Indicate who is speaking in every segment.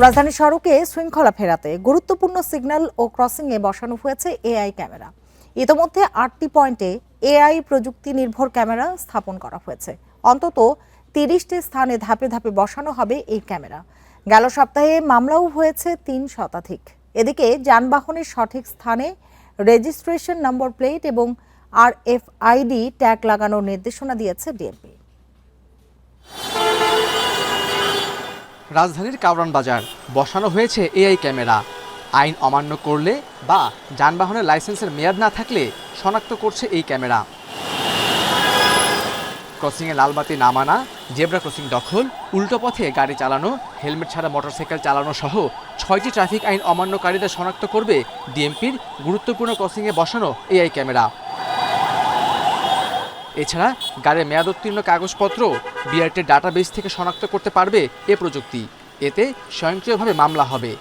Speaker 1: রাজধানী সড়কে শৃঙ্খলা ফেরাতে গুরুত্বপূর্ণ সিগন্যাল ও ক্রসিংয়ে বসানো হয়েছে এআই ক্যামেরা। ইতোমধ্যে 8টি পয়েন্টে এআই প্রযুক্তি নির্ভর ক্যামেরা স্থাপন করা হয়েছে। অন্তত 30টি স্থানে ধাপে ধাপে বসানো হবে এই ক্যামেরা। গেল সপ্তাহে মামলাও হয়েছে 3 শতাধিক। এদিকে যানবাহনের সঠিক স্থানে রেজিস্ট্রেশন নম্বর প্লেট এবং RFID ট্যাগ লাগানোর নির্দেশনা দিয়েছে ডিএমপি।
Speaker 2: রাজধানীর কারওয়ান বাজার বসানো হয়েছে এআই ক্যামেরা। আইন অমান্য করলে বা যানবাহনের লাইসেন্সের মেয়াদ না থাকলে শনাক্ত করছে এই ক্যামেরা। ক্রসিংয়ে লালবাতি না মানা, জেব্রা ক্রসিং দখল, উল্টো পথে গাড়ি চালানো, হেলমেট ছাড়া মোটরসাইকেল চালানো সহ 6টি ট্রাফিক আইন অমান্যকারীদের শনাক্ত করবে ডিএমপির গুরুত্বপূর্ণ ক্রসিংয়ে বসানো এআই ক্যামেরা। এছাড়া গাড়ির মেয়াদোত্তীর্ণ কাগজপত্র বিআরটির ডাটাবেস থেকে শনাক্ত করতে পারবে এ প্রযুক্তি। এতে স্বয়ংক্রিয়ভাবে মামলা হবে,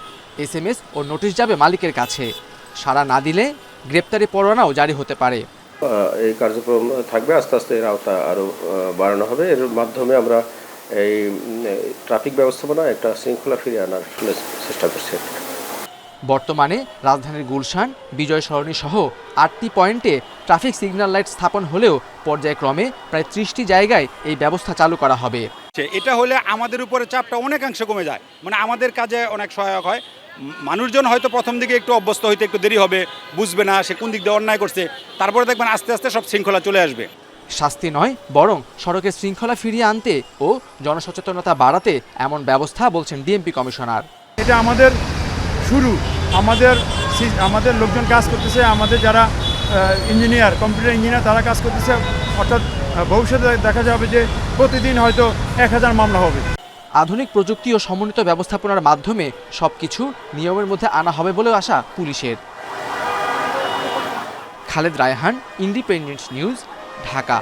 Speaker 2: SMS ও নোটিশ যাবে মালিকের কাছে। সাড়া না দিলে গ্রেপ্তারি পরোয়ানাও জারি হতে পারে।
Speaker 3: এই কার্যক্রম থাকবে, আস্তে আস্তে এর আওতা আরও বাড়ানো হবে। এর মাধ্যমে আমরা এই ট্রাফিক ব্যবস্থাপনা একটা শৃঙ্খলা ফিরিয়ে আনার চেষ্টা করছি।
Speaker 2: বর্তমানে রাজধানীর গুলশান, বিজয় সরণি সহ 8টি পয়েন্টে ট্রাফিক সিগন্যাল লাইট স্থাপন হলেও পর্যায়ক্রমে প্রায় 30টি জায়গায় এই ব্যবস্থা চালু করা হবে।
Speaker 4: এটা হলে আমাদের উপরে চাপটা অনেকাংশে কমে যায়, মানে আমাদের কাজে অনেক সহায়ক হয়। মানুষজন হয়তো প্রথম দিকে একটু অভ্যস্ত হইতে একটু দেরি হবে, বুঝবে না সে কোন দিক দিয়ে অন্যায় করছে, তারপরে দেখবেন আস্তে আস্তে সব শৃঙ্খলা চলে আসবে।
Speaker 2: শাস্তি নয়, বরং সড়কের শৃঙ্খলা ফিরিয়ে আনতে ও জনসচেতনতা বাড়াতে এমন ব্যবস্থা বলছেন ডিএমপি কমিশনার।
Speaker 5: এটা আমাদের শুরু, আমাদের লোকজন কাজ করতেছে, আমাদের যারা ইঞ্জিনিয়ার, কম্পিউটার ইঞ্জিনিয়ার তারা কাজ করতেছে। অর্থাৎ ভবিষ্যতে দেখা যাবে যে প্রতিদিন হয়তো 1000 মামলা হবে।
Speaker 2: আধুনিক প্রযুক্তি ও সমন্বিত ব্যবস্থাপনার মাধ্যমে সবকিছু নিয়মের মধ্যে আনা হবে বলেও আশা পুলিশের। Khaled Raihan, independent news, Dhaka.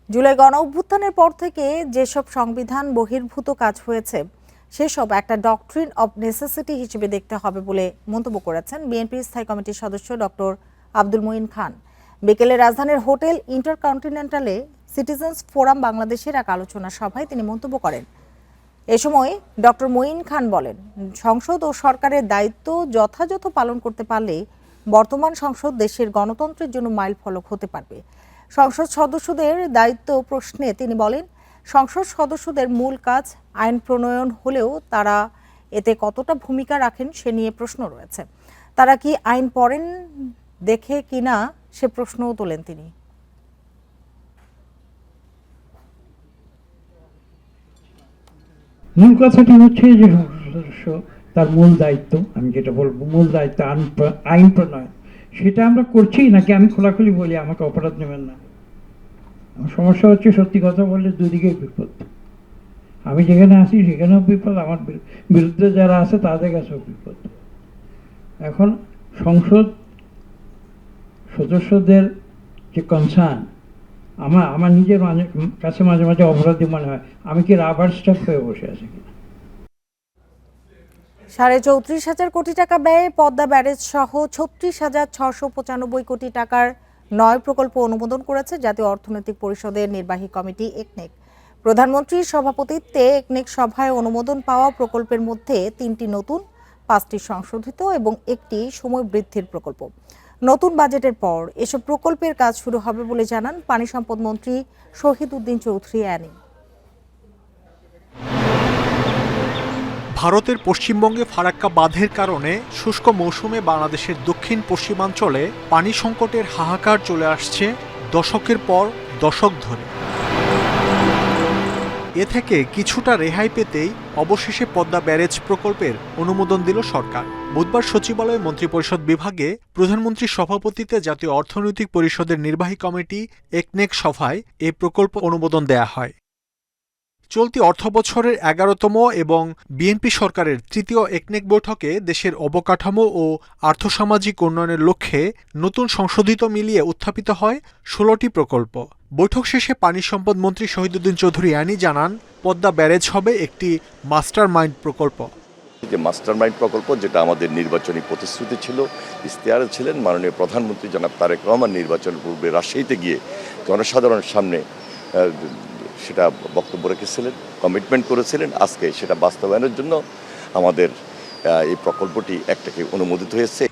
Speaker 1: জুলাই গণঅভ্যুত্থানের পর থেকে যেসব সংবিধান বহির্ভূত কাজ হয়েছে সেসব একটা ডক্ট্রিন অব নেসেসিটি হিসেবে দেখতে হবে বলে মন্তব্য করেছেন বিএনপির স্থায়ী কমিটির সদস্য ডক্টর আব্দুল মঈন খান। বিকেলে রাজধানীর হোটেল ইন্টারকন্টিনেন্টালে সিটিজেন্স ফোরাম বাংলাদেশের এক আলোচনা সভায় তিনি মন্তব্য করেন। এ সময় ডক্টর মঈন খান বলেন, সংসদ ও সরকারের দায়িত্ব যথাযথ পালন করতে পারলে বর্তমান সংসদ দেশের গণতন্ত্রের জন্য মাইল ফলক হতে পারবে। সংসদ সদস্যদের দায়িত্ব প্রশ্নে তিনি বলেন, সংসদ সদস্যদের মূল কাজ আইন প্রণয়ন হলেও তারা এতে কতটা ভূমিকা রাখেন সে নিয়ে প্রশ্ন রয়েছে। তারা কি আইন পড়েন দেখে কিনা সে প্রশ্নও তোলেন তিনি।
Speaker 6: মূল কথাটি হচ্ছে যে সদস্য তার মূল দায়িত্ব, আমি যেটা বলবো মূল দায়িত্ব আইন প্রণয়ন, সেটা আমরা করছি নাকি আমি খোলাখুলি বলি আমাকে অপরাধ নেবেন না। আমার সমস্যা হচ্ছে সত্যি কথা বললে দুদিকে বিপদ। আমি যেখানে আসি সেখানেও বিপদ, আমার বিরুদ্ধে যারা আছে তাদের কাছেও বিপদ। এখন সংসদ সদস্যদের যে কনসার্ন আমার নিজের কাছে মাঝে মাঝে অপরাধী মনে হয়, আমি কি রাবার স্টাফ হয়ে বসে আছি কিনা।
Speaker 1: 34,500 কোটি টাকা ব্যয়ে পদ্মা ব্যারেজ সহ 36,695 কোটি টাকার 9 প্রকল্প অনুমোদন করেছে জাতীয় অর্থনৈতিক পরিষদের নির্বাহী কমিটি একনেক। প্রধানমন্ত্রীর সভাপতিত্বে একনেক সভায় অনুমোদন পাওয়া প্রকল্পের মধ্যে 3টি নতুন, 5টি সংশোধিত এবং 1টি সময় বৃদ্ধির প্রকল্প। নতুন বাজেটের পর এসব প্রকল্পের কাজ শুরু হবে বলে জানান পানি সম্পদ মন্ত্রী শহীদ উদ্দিন চৌধুরী অ্যানি।
Speaker 7: ভারতের পশ্চিমবঙ্গে ফারাক্কা বাঁধের কারণে শুষ্ক মৌসুমে বাংলাদেশের দক্ষিণ পশ্চিমাঞ্চলে পানি সংকটের হাহাকার চলে আসছে দশকের পর দশক ধরে। এ থেকে কিছুটা রেহাই পেতেই অবশেষে পদ্মা ব্যারেজ প্রকল্পের অনুমোদন দিল সরকার। বুধবার সচিবালয় মন্ত্রিপরিষদ বিভাগে প্রধানমন্ত্রীর সভাপতিত্বে জাতীয় অর্থনৈতিক পরিষদের নির্বাহী কমিটি একনেক সভায় এ প্রকল্প অনুমোদন দেয়া হয়। চলতি অর্থবছরের 11তম এবং বিএনপি সরকারের তৃতীয় একনেক বৈঠকে দেশের অবকাঠামো ও আর্থসামাজিক উন্নয়নের লক্ষ্যে নতুন সংশোধিত মিলিয়ে উত্থাপিত হয় 16টি প্রকল্প। বৈঠক শেষে পানি সম্পদ মন্ত্রী শহীদ উদ্দিন চৌধুরী অ্যানি জানান, পদ্মা ব্যারেজ হবে একটি মাস্টার মাইন্ড প্রকল্প।
Speaker 8: যে মাস্টার মাইন্ড প্রকল্প, যেটা আমাদের নির্বাচনী প্রতিশ্রুতি ছিল, ইশতেহারে ছিলেন মাননীয় প্রধানমন্ত্রী জনাব তারেক রহমান নির্বাচনের পূর্বে রাজশাহীতে গিয়ে জনসাধারণের সামনে সেটা বক্তব্য রেখেছিলেন, কমিটমেন্ট করেছিলেন। আজকে সেটা বাস্তবায়নের জন্য আমাদের এই প্রকল্পটি একটাকে অনুমোদিত হয়েছে।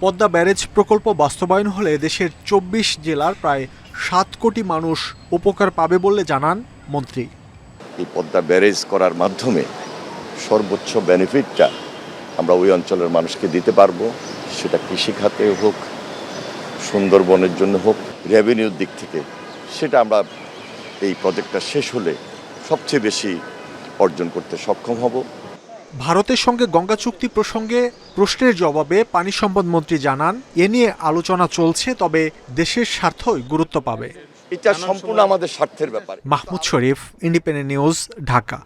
Speaker 7: পদ্মা ব্যারেজ প্রকল্প বাস্তবায়ন হলে দেশের ২৪ জেলার প্রায় ৭ কোটি মানুষ উপকার পাবে বলে জানান মন্ত্রী।
Speaker 8: এই পদ্মা ব্যারেজ করার মাধ্যমে সর্বোচ্চ বেনিফিটটা আমরা ওই অঞ্চলের মানুষকে দিতে পারবো, সেটা কৃষিখাতে হোক, সুন্দরবনের জন্য হোক, রেভিনিউর দিক থেকে, সেটা আমরা এই প্রজেক্টটা শেষ হলে সবচেয়ে বেশি অর্জন করতে সক্ষম হব।
Speaker 7: ভারতের সঙ্গে গঙ্গা চুক্তি প্রসঙ্গে প্রশ্নের জবাবে পানি সম্পদ মন্ত্রী জানান, এ নিয়ে আলোচনা চলছে, তবে দেশের স্বার্থই গুরুত্ব পাবে।
Speaker 8: এটা সম্পূর্ণ আমাদের স্বার্থের ব্যাপার।
Speaker 7: মাহমুদ শরীফ, ইন্ডিপেন্ডেন্ট নিউজ, ঢাকা।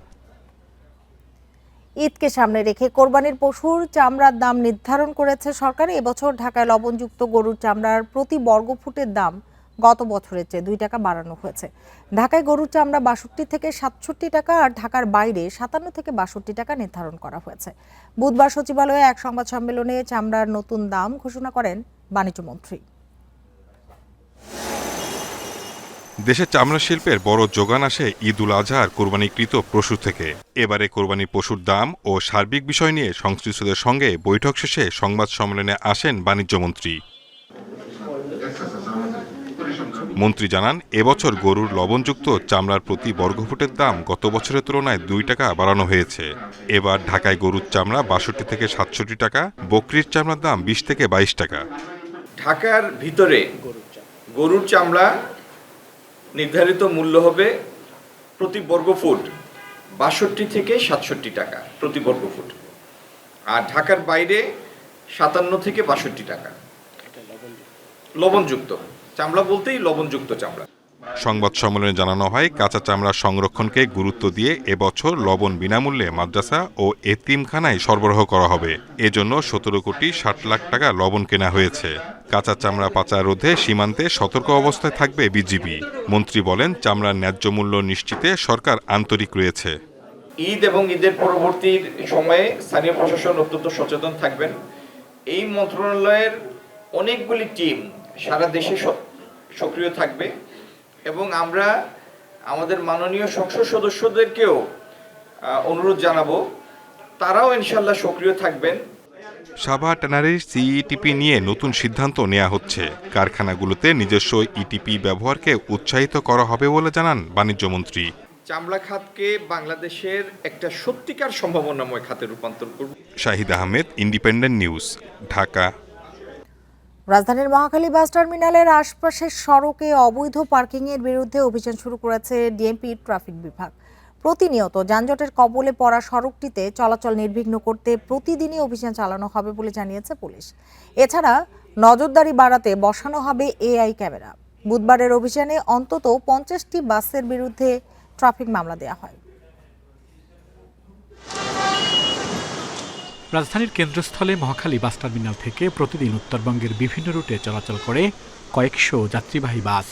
Speaker 1: ঈদকে সামনে রেখে কোরবানির পশুর চামড়ার দাম নির্ধারণ করেছে সরকার। এবছর ঢাকায় লবণযুক্ত গরুর চামড়ার প্রতি বর্গফুটের দাম গত বছরের চেয়ে 2 টাকা বাড়ানো হয়েছে। ঢাকায় গরুর চামড়া 62 থেকে 67 টাকা আর ঢাকার বাইরে 57 থেকে 62 টাকা নির্ধারণ করা হয়েছে। বুধবার সচিবালয়ে এক সংবাদ সম্মেলনে চামড়ার নতুন দাম ঘোষণা করেন বাণিজ্যমন্ত্রী।
Speaker 9: দেশের চামড়া শিল্পের বড় যোগান আসে ঈদ উল আজহা আর কোরবানিকৃত পশু থেকে। এবারে কোরবানির পশুর দাম ও সার্বিক বিষয় নিয়ে সংশ্লিষ্টদের সঙ্গে বৈঠক শেষে সংবাদ সম্মেলনে আসেন বাণিজ্যমন্ত্রী। মন্ত্রী জানান, এবছর গরুর লবণযুক্ত চামড়ার প্রতি বর্গফুটের দাম গত বছরের তুলনায় 2 টাকা বাড়ানো হয়েছে। এবার ঢাকায় গরুর চামড়া 62 থেকে 67 টাকা, বকরির চামড়ার দাম 20 থেকে 22 টাকা।
Speaker 10: ঢাকার ভিতরে গরুর চামড়া নির্ধারিত মূল্য হবে প্রতি বর্গফুট 62 থেকে 67 টাকা প্রতি বর্গফুট, আর ঢাকার বাইরে 57 থেকে 62 টাকা। লবণযুক্ত চামড়া বলতেই লবণযুক্ত চামড়া।
Speaker 9: সংবাদ সম্মেলনে জানানো হয়, কাঁচা চামড়া সংরক্ষণকে গুরুত্ব দিয়ে এবছর লবণ বিনামূল্যে মাদ্রাসা ও এতিমখানায় সরবরাহ করা হবে। এজন্য 17 কোটি 60 লাখ টাকা লবণ কেনা হয়েছে। কাঁচা চামড়া পাচার রোধে সীমান্তে সতর্ক অবস্থায় থাকবে বিজিবি। মন্ত্রী বলেন, চামড়ার ন্যায্য মূল্য নিশ্চিতে সরকার আন্তরিক রয়েছে।
Speaker 10: ঈদ এবং ঈদের পরবর্তী সময়ে স্থানীয় প্রশাসন অত্যন্ত সচেতন থাকবেন। এই মন্ত্রণালয়ের অনেকগুলি টিম সারা দেশে সক্রিয় থাকবে এবং আমরা আমাদের মাননীয় সংসদ সদস্যদেরকেও অনুরোধ জানাবো, তারাও ইনশাল্লাহ সক্রিয় থাকবেন।
Speaker 9: সাভার ট্যানারির সিইটিপি নিয়ে নতুন সিদ্ধান্ত নেওয়া হচ্ছে। কারখানাগুলোতে নিজস্ব ইটিপি ব্যবহারকে উৎসাহিত করা হবে বলে জানান বাণিজ্যমন্ত্রী।
Speaker 10: চামড়া খাতকে বাংলাদেশের একটা সত্যিকার সম্ভাবনাময় খাতে রূপান্তর করব।
Speaker 9: Shahid Ahmed, independent news, Dhaka.
Speaker 1: রাজধানীর মহাখালী বাস টার্মিনালের আশপাশের সড়কে অবৈধ পার্কিংয়ের বিরুদ্ধে অভিযান শুরু করেছে ডিএমপি ট্রাফিক বিভাগ। প্রতিনিয়ত যানজটের কবলে পড়া সড়কটিতে চলাচল নির্বিঘ্ন করতে প্রতিদিনই অভিযান চালানো হবে বলে জানিয়েছে পুলিশ। এছাড়া নজরদারি বাড়াতে বসানো হবে এআই ক্যামেরা। বুধবারের অভিযানে অন্তত 50টি বাসের বিরুদ্ধে ট্রাফিক মামলা দেওয়া হয়।
Speaker 11: রাজধানীর কেন্দ্রস্থলে মহাখালী বাস টার্মিনাল থেকে প্রতিদিন উত্তরবঙ্গের বিভিন্ন রুটে চলাচল করে কয়েকশো যাত্রীবাহী বাস।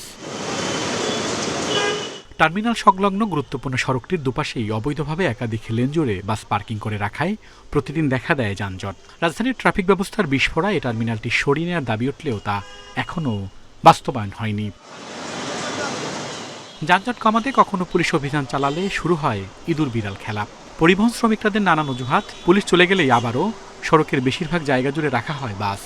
Speaker 11: টার্মিনাল সংলগ্ন গুরুত্বপূর্ণ সড়কটির দুপাশেই অবৈধভাবে একাধিক লেন জুড়ে বাস পার্কিং করে রাখায় প্রতিদিন দেখা দেয় যানজট। রাজধানীর ট্রাফিক ব্যবস্থার বিস্ফোরা এই টার্মিনালটি সরিয়ে নেওয়ার দাবি উঠলেও তা এখনও বাস্তবায়ন হয়নি। যানজট কমাতে কখনো পুলিশ অভিযান চালালে শুরু হয় ইঁদুর বিড়াল খেলা। পরিবহন শ্রমিকদের নানান অজুহাত, পুলিশ চলে গেলেই আবারও সড়কের বেশিরভাগ জায়গা জুড়ে রাখা হয় বাস।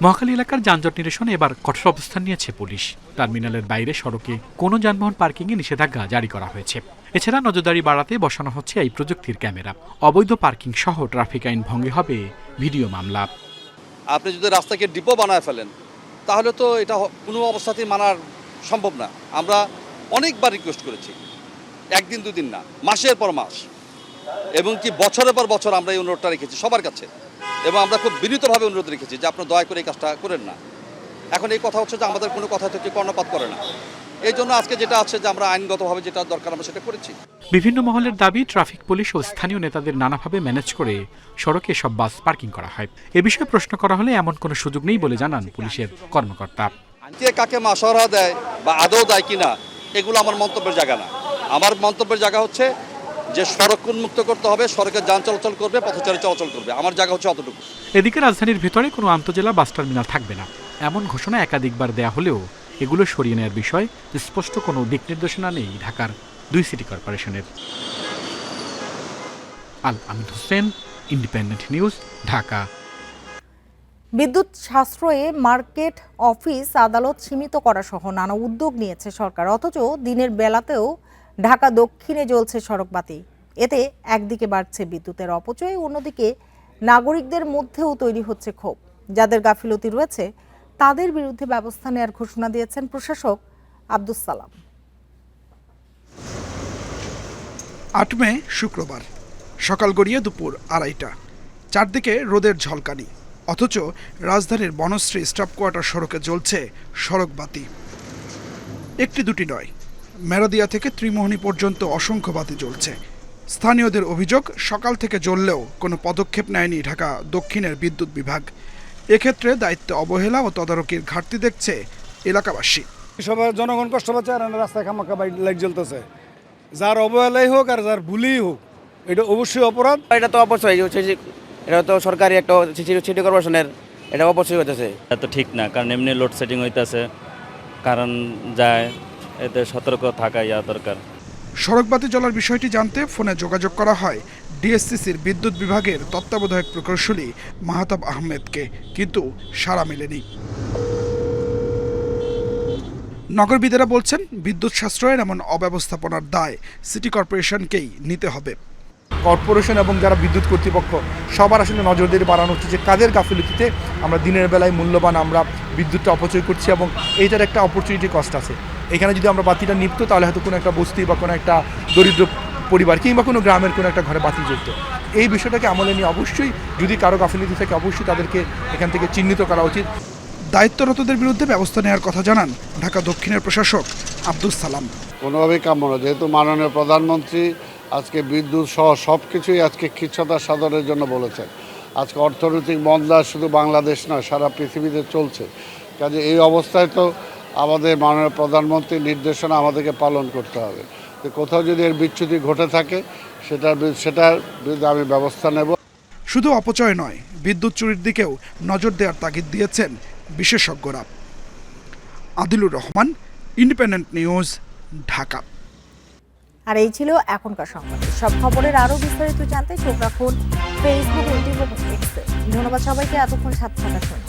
Speaker 11: মহাখালী এলাকার যানজট নিরসনে এবার কঠোর অবস্থান নিয়েছে পুলিশ। টার্মিনালের বাইরে সড়কে কোনো যানবাহন পার্কিংয়ে নিষেধাজ্ঞা জারি করা হয়েছে। এছাড়া নজরদারি বাড়াতে বসানো হচ্ছে এই প্রযুক্তির ক্যামেরা। অবৈধ পার্কিং সহ ট্রাফিক আইন ভঙ্গে হবে ভিডিও মামলা।
Speaker 12: আপনি যদি রাস্তাকে ডিপো বানায় ফেলেন তাহলে তো এটা কোনো অবস্থাতেই মানার সম্ভব না। আমরা অনেকবার রিকোয়েস্ট করেছি, একদিন দুদিন না, মাসের পর মাস, এবং কি বছরের পর বছর আমরা এই অনুরোধটা রেখেছি সবার কাছে, এবং আমরা খুব বিনীতভাবে অনুরোধ রেখেছি যে আপনারা দয়া করে এই কাজটা করেন না। এখন এই কথা হচ্ছে যে আমাদের কোনো কথা থেকে কর্ণপাত করে না। এই জন্য আজকে যেটা আছে যে আমরা আইনগতভাবে যেটা দরকার আমরা সেটা করেছি।
Speaker 11: বিভিন্ন মহলের দাবি, ট্রাফিক পুলিশ ও স্থানীয় নেতাদের নানাভাবে ম্যানেজ করে সড়কে সব বাস পার্কিং করা হয়। এ বিষয়ে প্রশ্ন করা হলে এমন কোনো সুযোগ নেই বলে জানান পুলিশের কর্মকর্তা।
Speaker 12: কে কাকে মাশওয়ারা দেয় বা আদৌ দেয় কিনা এগুলো আমার মন্তব্যের জায়গা না। আমার মন্তব্যের জায়গা হচ্ছে যে সড়ক উন্মুক্ত করতে হবে, সড়কে যান চলাচল করবে, পথচারী চলাচল করবে। আমার জায়গা হচ্ছে অতটুকু।
Speaker 11: এদিকে রাজধানীর ভিতরে কোনো আন্তজেলা বাস টার্মিনাল থাকবে না, এমন ঘোষণা একাধিকবার দেয়া হলেও এগুলো সরিয়ে নেওয়ার বিষয়ে স্পষ্ট কোনো দিক নির্দেশনা নেই ঢাকার 2 সিটি কর্পোরেশনের। আল আমিন হোসেন, ইন্ডিপেন্ডেন্ট নিউজ, ঢাকা।
Speaker 1: বিদ্যুৎ সাশ্রয়ে মার্কেট, অফিস, আদালত সীমিত করা সহ নানা উদ্যোগ নিয়েছে সরকার, অথচ দিনের বেলাতেও ঢাকা দক্ষিণে জ্বলছে সড়কবাতি। এতে একদিকে বাড়ছে বিদ্যুতের অপচয়, অন্যদিকে নাগরিকদের মধ্যেও তৈরি হচ্ছে ক্ষোভ। যাদের গাফিলতি রয়েছে তাদের বিরুদ্ধে ব্যবস্থা নেওয়ার ঘোষণা দিয়েছেন প্রশাসক আব্দুস সালাম।
Speaker 13: 8 মে শুক্রবার সকাল গড়িয়ে দুপুর 2:30, চারদিকে রোদের ঝলকানি, অথচ রাজধানীর বনশ্রী স্টাফ কোয়ার্টার সড়কে জ্বলছে সড়ক বাতি। একটি দুটি নয়, মেরাদিয়া থেকে ত্রিমোহনী পর্যন্ত অসংখ্য বাতি জ্বলছে। স্থানীয়দের অভিযোগ, সকাল থেকে জ্বললেও কোনো পদক্ষেপ নেয়নি ঢাকা দক্ষিণের বিদ্যুৎ বিভাগ। এক্ষেত্রে দায়িত্ব অবহেলা ও তদারকির ঘাটতি দেখছে এলাকাবাসী।
Speaker 5: সবার জনগণ কষ্ট পাচ্ছে আর রাস্তায় খামাখা লাইট জ্বলতেছে। যার অবহেলাই হোক আর যার ভুলই হোক, এটা অবশ্যই অপরাধ।
Speaker 14: এটা তো অবশ্যই, এটা তো সরকারি একটা সিটি কর্পোরেশনের, এটা অবশ্যই হইতেছে। এটা তো ঠিক না, কারণ এমনি লোডশেডিং হইতেছে, কারণ যায়, এতে সতর্ক থাকা দরকার।
Speaker 13: সড়কবাতি জ্বলার বিষয়টি জানতে ফোনে যোগাযোগ করা হয় ডিএসসিসির বিদ্যুৎ বিভাগের তত্ত্বাবধায়ক প্রকৌশলী মাহতাব আহমেদকে, কিন্তু সাড়া মেলেনি। নগরবিদেরা বলছেন, বিদ্যুৎ সাশ্রয়ের এমন অব্যবস্থাপনার দায় সিটি কর্পোরেশনকেই নিতে হবে।
Speaker 5: কর্পোরেশন এবং যারা বিদ্যুৎ কর্তৃপক্ষ সবার আসলে নজরদারি বাড়ানো উচিত যে কাদের গাফিলতিতে আমরা দিনের বেলায় মূল্যবান আমরা বিদ্যুৎটা অপচয় করছি, এবং এইটার একটা অপরচুনিটি কস্ট আছে। এখানে যদি আমরা বাতিটা নিপতো তাহলে হয়তো কোনো একটা বস্তি বা কোনো একটা দরিদ্র পরিবার কিংবা কোনো গ্রামের কোনো একটা ঘরে বাতি জ্বলত। এই বিষয়টাকে আমলে নিয়ে অবশ্যই যদি কারো গাফিলতি থাকে অবশ্যই তাদেরকে এখান থেকে চিহ্নিত করা উচিত।
Speaker 13: দায়িত্বরতদের বিরুদ্ধে ব্যবস্থা নেওয়ার কথা জানান ঢাকা দক্ষিণের প্রশাসক আব্দুস সালাম।
Speaker 15: কোনোভাবেই কাম্য না, যেহেতু মাননীয় প্রধানমন্ত্রী আজকে বিদ্যুৎ সহ সব কিছুই আজকে খিচ্ছতা সাধনের জন্য বলেছেন। আজকে অর্থনৈতিক মন্দা শুধু বাংলাদেশ নয়, সারা পৃথিবীতে চলছে। কাজে এই অবস্থায় তো আমাদের মাননীয় প্রধানমন্ত্রীর নির্দেশনা আমাদেরকে পালন করতে হবে। তো কোথাও যদি এর বিচ্যুতি ঘটে থাকে সেটার বিরুদ্ধে আমি ব্যবস্থা নেব।
Speaker 13: শুধু অপচয় নয়, বিদ্যুৎ চুরির দিকেও নজর দেওয়ার তাগিদ দিয়েছেন বিশেষজ্ঞরা। Adilur Rahman, independent news, Dhaka.
Speaker 1: আর এই ছিল এখনকার সংবাদ। সব খবরের আরো বিস্তারিত জানতে চোখ রাখুন ফেসবুক, ইউটিউব এবং এক্সে। ধন্যবাদ সবাইকে এতক্ষণ সাথে থাকার জন্য।